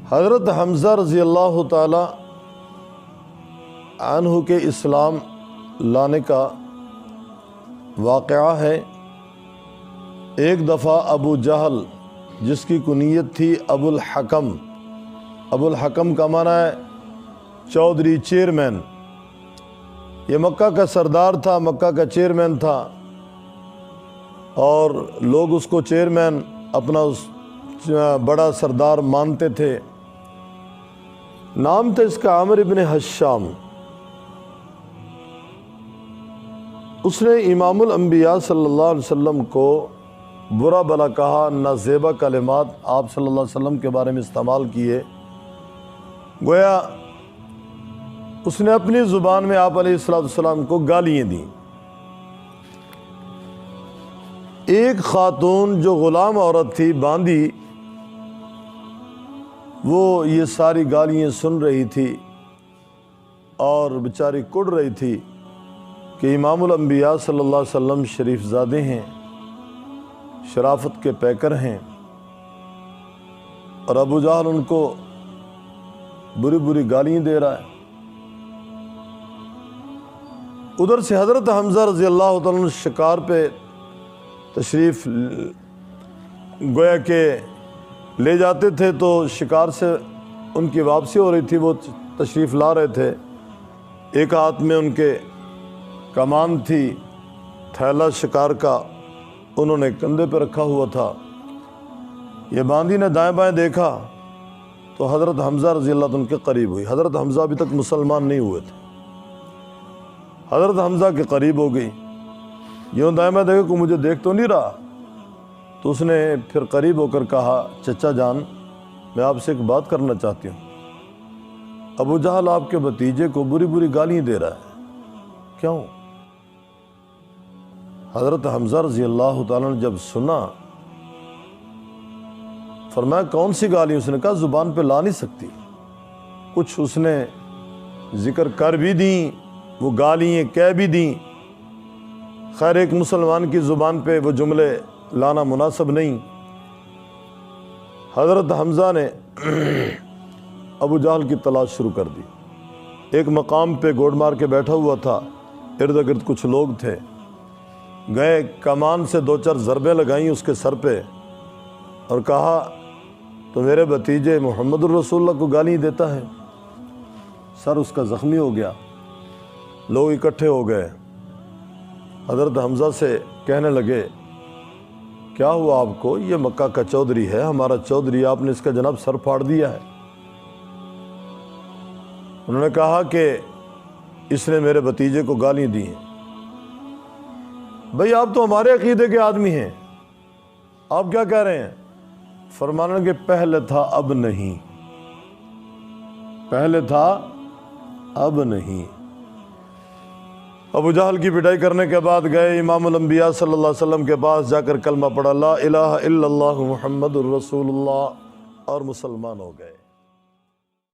حضرت حمزہ رضی اللہ تعالی عنہ کے اسلام لانے کا واقعہ ہے۔ ایک دفعہ ابو جہل، جس کی کنیت تھی ابو الحکم، ابو الحکم کا معنی ہے چودھری، چیئرمین، یہ مکہ کا سردار تھا، مکہ کا چیئرمین تھا، اور لوگ اس کو چیئرمین اپنا بڑا سردار مانتے تھے۔ نام تھا اس کا عامر ابن حشام۔ اس نے امام الانبیاء صلی اللہ علیہ وسلم کو برا بلا کہا، نازیبا کلمات آپ صلی اللہ علیہ وسلم کے بارے میں استعمال کیے، گویا اس نے اپنی زبان میں آپ علیہ السلام کو گالیاں دیں۔ ایک خاتون جو غلام عورت تھی، باندی، وہ یہ ساری گالیاں سن رہی تھی اور بیچاری کڑ رہی تھی کہ امام الانبیاء صلی اللہ علیہ وسلم شریف زادے ہیں، شرافت کے پیکر ہیں، اور ابو جہل ان کو بری بری گالیاں دے رہا ہے۔ ادھر سے حضرت حمزہ رضی اللہ تعالیٰ عنہ شکار پہ تشریف گویا کہ لے جاتے تھے، تو شکار سے ان کی واپسی ہو رہی تھی، وہ تشریف لا رہے تھے، ایک ہاتھ میں ان کے کمان تھی، تھیلا شکار کا انہوں نے کندھے پہ رکھا ہوا تھا۔ یہ باندی نے دائیں بائیں دیکھا تو حضرت حمزہ رضی اللہ عنہ کے قریب ہوئی۔ حضرت حمزہ ابھی تک مسلمان نہیں ہوئے تھے، حضرت حمزہ کے قریب ہو گئی، یوں دائیں بائیں دیکھا کہ مجھے دیکھ تو نہیں رہا، تو اس نے پھر قریب ہو کر کہا، چچا جان، میں آپ سے ایک بات کرنا چاہتی ہوں۔ ابو جہل آپ کے بھتیجے کو بری بری گالیاں دے رہا ہے، کیوں؟ حضرت حمزہ رضی اللہ تعالیٰ نے جب سنا، فرمایا کون سی گالی؟ اس نے کہا زبان پہ لا نہیں سکتی، کچھ اس نے ذکر کر بھی دیں، وہ گالیاں کہہ بھی دیں، خیر ایک مسلمان کی زبان پہ وہ جملے لانا مناسب نہیں۔ حضرت حمزہ نے ابو جہل کی تلاش شروع کر دی۔ ایک مقام پہ گوڑ مار کے بیٹھا ہوا تھا، ارد گرد کچھ لوگ تھے، گئے کمان سے دو چار ضربیں لگائیں اس کے سر پہ اور کہا تو میرے بھتیجے محمد الرسول اللہ کو گالی دیتا ہے۔ سر اس کا زخمی ہو گیا، لوگ اکٹھے ہو گئے، حضرت حمزہ سے کہنے لگے کیا ہوا آپ کو؟ یہ مکہ کا چودھری ہے، ہمارا چودھری، آپ نے اس کا جناب سر پھاڑ دیا ہے۔ انہوں نے کہا کہ اس نے میرے بھتیجے کو گالیاں دی ہیں۔ بھئی آپ تو ہمارے عقیدے کے آدمی ہیں، آپ کیا کہہ رہے ہیں؟ فرمانے کہ پہلے تھا اب نہیں، پہلے تھا اب نہیں۔ ابو جہل کی پٹائی کرنے کے بعد گئے امام الانبیاء صلی اللہ علیہ وسلم کے پاس، جا کر کلمہ پڑھا، لا الہ الا اللہ محمد الرسول اللہ، اور مسلمان ہو گئے۔